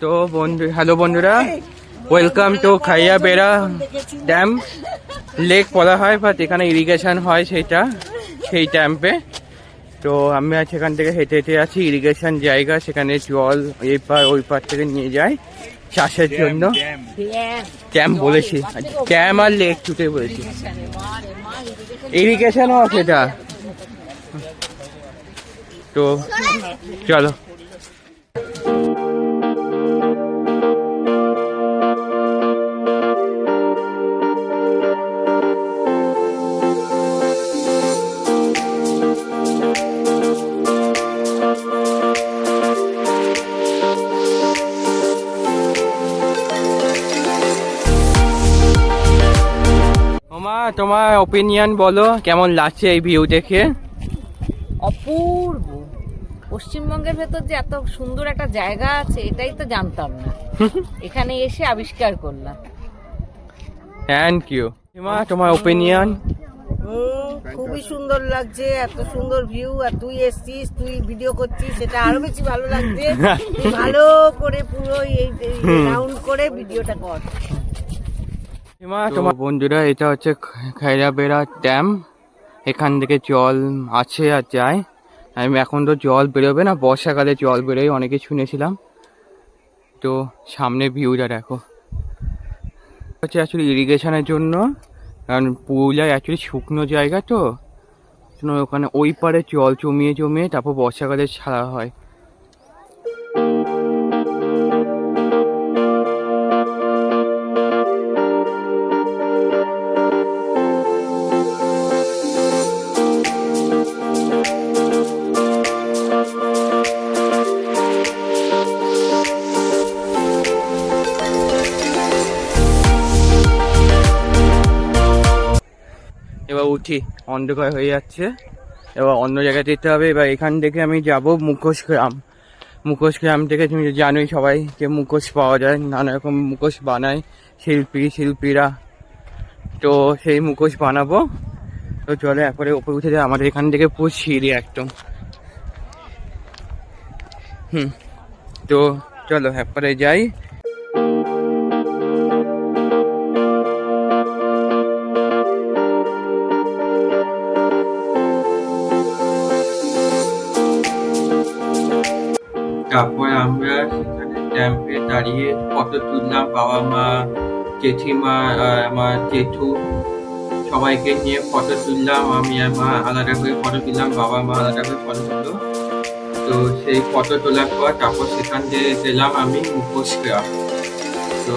তো হ্যালো বন্ধুরা, welcome to খাইয়া বেড়া ড্যাম লেক বলা হয়, বাট এখানে ইরিগেশন হয় সেই ড্যাম্পে। তো আমি আজ সেখান থেকে হেঁটে হেঁটে আছি, ইরিগেশন জায়গা, সেখানে জল এই পার ওই পার থেকে নিয়ে যায় চাষের জন্য। ড্যাম বলেছি, ড্যাম আর লেক ছুটে বলেছি, ইরিগেশনও সেটা। তো চলো। তোমার ওপিনিয়ন বলো, কেমন লাগছে এই ভিউ দেখে? অপূর্ব। পশ্চিমবঙ্গের ভেতর যে এত সুন্দর একটা জায়গা আছে এটাই তো জানতাম না, এখানে এসে আবিষ্কার করলাম। Thank you. তোমার ওপিনিয়ন? খুবই সুন্দর লাগছে, এত সুন্দর ভিউ। আর তুই এসছিস, তুই ভিডিও করছিস, সেটা আরো বেশি ভালো লাগছে। ভালো করে পুরো এই রাউন্ড করে ভিডিওটা কর। তোমার বন্ধুরা, এটা হচ্ছে খাইয়া বেড়া ড্যাম। এখান থেকে জল আছে আর যায়। আমি এখন তো জল বেরোবে না, বর্ষাকালে জল বেরোয় অনেকে শুনেছিলাম। তো সামনে ভিউটা দেখো, হচ্ছে অ্যাকচুয়ালি ইরিগেশনের জন্য, কারণ পুরুলিয়া অ্যাকচুয়ালি শুকনো জায়গা, তো ওখানে ওই পারে জল জমিয়ে জমিয়ে তারপর বর্ষাকালে ছাড়া হয়। এবার উঠি, অন্ধকার হয়ে যাচ্ছে, এবার অন্য জায়গায় যেতে হবে। এবার এখান থেকে আমি যাব মুখোশগ্রাম। মুখোশগ্রাম থেকে তুমি জানোই সবাই যে মুখোশ পাওয়া যায়, নানা রকম মুখোশ বানায় শিল্পীরা। তো সেই মুখোশ বানাবো। তো চলে একবারে উপরে উঠে যায়, আমাদের এখান থেকে পুরো সিঁড়ি একদম। তো চলো একবারে যাই। তারপরে আমরা সেখানে ক্যাম্পে দাঁড়িয়ে ফটো তুললাম, বাবা মা, জেঠিমা, আমার জেঠু, সবাইকে নিয়ে ফটো তুললাম। আমি আর মা আলাদা করে ফটো তুললাম, বাবা মা আলাদা করে ফটো তুললো। তো সেই ফটো তোলার পর তারপর সেখান থেকে গেলাম আমি মুখোশগ্রাম। তো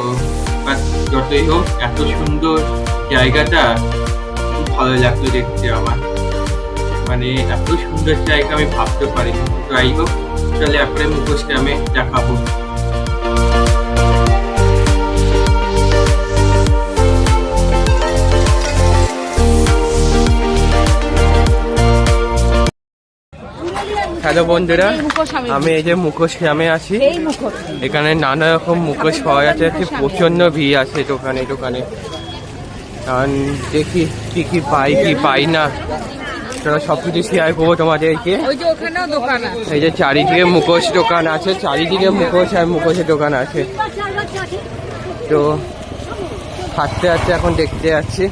যতই হোক এত সুন্দর জায়গাটা খুব ভালো লাগলো দেখতে আমার, মানে এত সুন্দর জায়গা আমি ভাবতে পারিনি। যাই হোক, চলে আপনি মুখোশগ্রামে দেখাবো। হ্যালো বন্ধুরা, আমি এই যে মুখোশগ্রামে আছি। এখানে নানা রকম মুখোশ পাওয়া যাচ্ছে, প্রচন্ড ভিড় আছে দোকানে। কারণ দেখি কি পাই কি পাই না, সবকিছু শেয়ার করবো তোমাদেরকে। এই যে চারিদিকে মুখোশ দোকান আছে, চারিদিকে মুখোশ আর মুখোশের দোকান আছে। তো হাঁটতে হাঁটতে এখন দেখতে যাচ্ছি।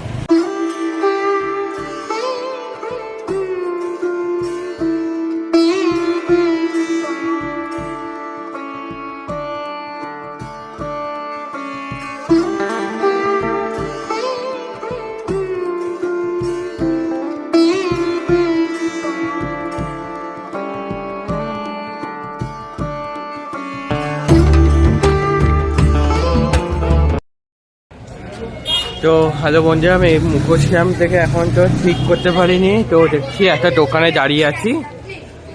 তো হ্যালো বন্ধুরা, আমি মুখোশগ্রাম থেকে এখন তো ঠিক করতে পারিনি, তো দেখছি একটা দোকানে দাঁড়িয়ে আছি।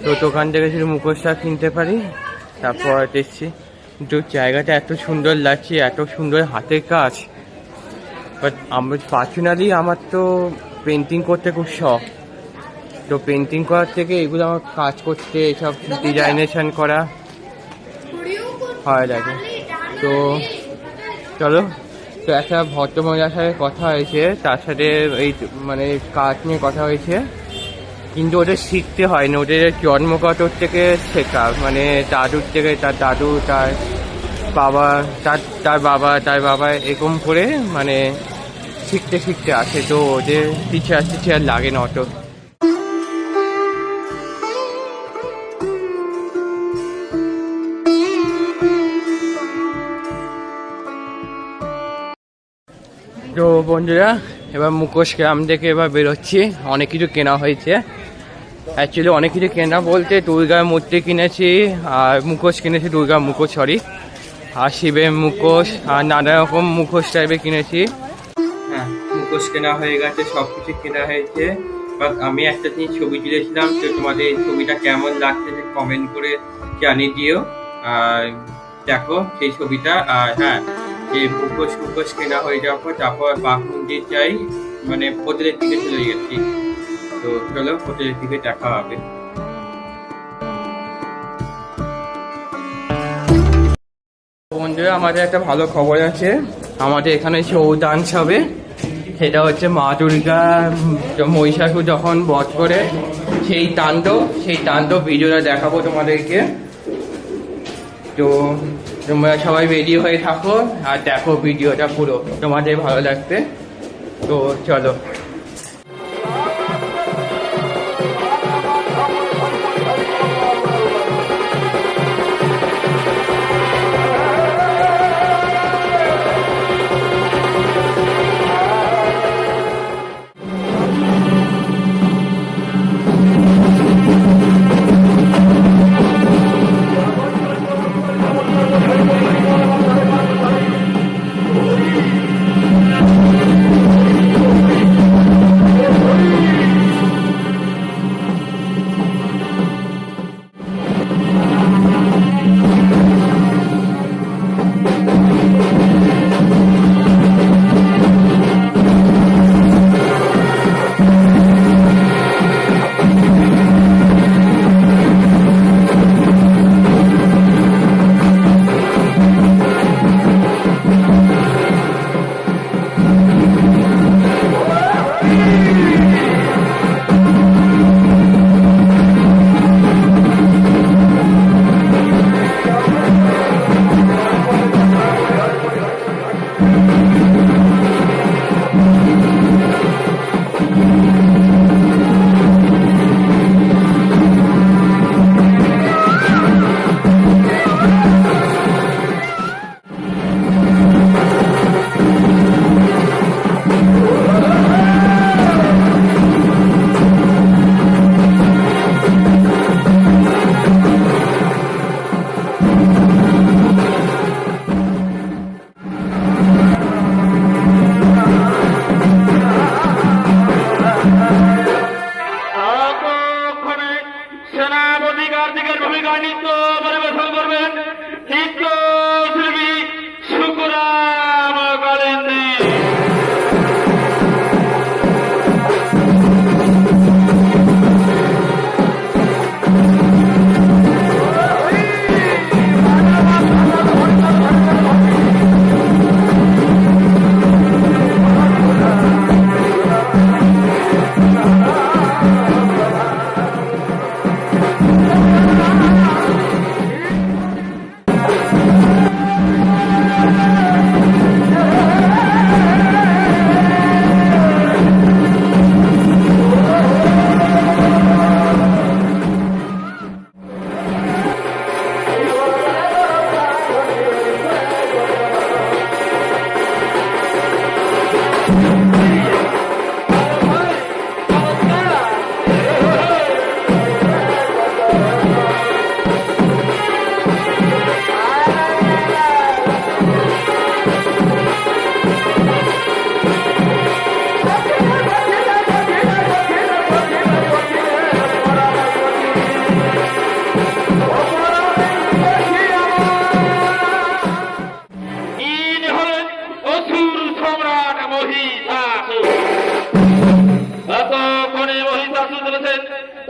তো দোকান থেকে শুধু মুখোশটা কিনতে পারি, তারপর দেখছি। কিন্তু জায়গাটা এত সুন্দর লাগছে, এত সুন্দর হাতের কাজ। বাট আমি পার্সোনালি আমার তো পেন্টিং করতে খুব শখ। তো পেন্টিং করার থেকে এগুলো আমার কাজ করতে, এসব ডিজাইনেশন করা ভালো লাগে। তো চলো। তো একটা ভদ্রমহিলার সাথে কথা হয়েছে, তার সাথে এই মানে কাজ নিয়ে কথা হয়েছে। কিন্তু ওদের শিখতে হয় না, ওদের জন্মগত থেকে শেখা, মানে দাদুর থেকে, তার দাদু, তার বাবা তার বাবা এরকম করে মানে শিখতে আসে, তো ওদের টিচার লাগে না অত। তো বন্ধুরা এবার মুখোশ গ্রাম থেকে এবার বেরোচ্ছি। অনেক কিছু কেনা হয়েছে, অ্যাকচুয়ালি অনেক কিছু কেনা বলতে দুর্গার মূর্তি কিনেছি আর মুখোশ কিনেছি, দুর্গার মুখোশ সরি, আর শিবের মুখোশ আর নানা রকম মুখোশ টাইপের কিনেছি। হ্যাঁ, মুখোশ কেনা হয়ে গেছে, সব কিছু কেনা হয়েছে। বাট আমি একটা জিনিস ছবি তুলেছিলাম, তো তোমাদের এই ছবিটা কেমন লাগছে কমেন্ট করে জানিয়ে দিও। আর দেখো সেই ছবিটা। আর হ্যাঁ, এই মুখোশ কেনা হয়ে যাওয়ার পর তারপর বাঘ মন্দির যাই, মানে হোটেলের দিকে চলে গেছি। তো চলো হোটেলের দিকে দেখা হবে। বন্ধুরা আমাদের একটা ভালো খবর আছে, আমাদের এখানে ছৌ ডান্স হবে। সেটা হচ্ছে মা দুর্গা মহিষাসুর যখন বধ করে সেই তাণ্ডব ভিডিওটা দেখাবো তোমাদেরকে। তো তোমরা সবাই রেডি হয়ে থাকো আর দেখো ভিডিওটা পুরো, তোমাদের ভালো লাগবে। তো চলো।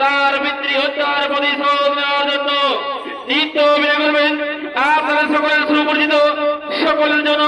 তার পিতৃহত্যার প্রতিশোধ নেওয়ার জন্য নৃত্য অভিনয় করবেন। আপনারা সকলের সুপরিচিত সকলের জন্য